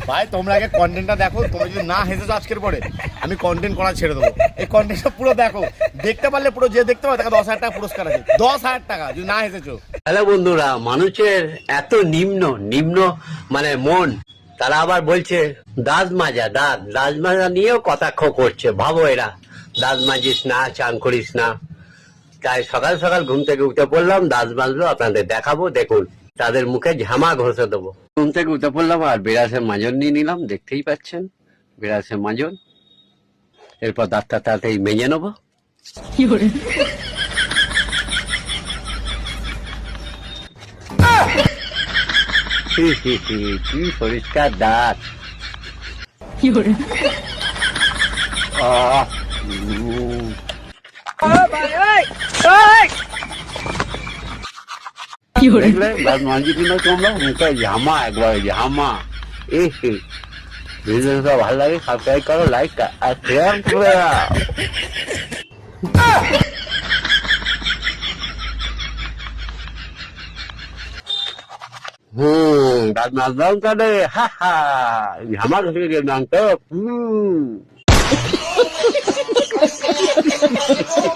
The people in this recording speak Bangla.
ভাই তোমরা আগে কন্টেন্টটা দেখো, তোমরা যদি না হেসেছো আজকের পরে আমি কন্টেন্ট করা ছেড়ে দেবো। এই কন্টেন্টটা পুরো দেখো, দেখতে পারলে পুরো যে দেখতে পাবে তাকে 10,000 টাকা পুরস্কার আছে, 10,000 টাকা যদি না হেসেছো। হ্যালো বন্ধুরা, মানুষের এত নিম্ন মানে মন, তারা আবার বলছে দাঁত মাজা নিয়েও কটাক্ষ করছে। ভাবো এরা, দাঁত মাজিস না, চান করিস না। তাই সকাল সকাল ঘুম থেকে উঠে পড়লাম, দাঁত মাজলো, আপনাদের দেখাবো, দেখুন তাদের মুখে ঝামা ঘষে দেবো। ঘুম থেকে উঠে পড়লাম আর বিরাসের মাজন নিয়ে নিলাম, দেখতেই পাচ্ছেন বিরাসের মাজন। এরপর দাঁতটা তাড়াতাড়ি মেজে নেবো। কি পরিষ্কার দাঁত। দেখলে দাঁত মাঝি কিনা তোমরা, মুখে ঝামা, একবার ঝামা। ভিডিওটা ভালো লাগে, সাবস্ক্রাইব করো, লাইক আর শেয়ার করে দাও। দাঁত মাজলাম তাহলে, হা হা, ঝামা ঘষে গেলাম তো।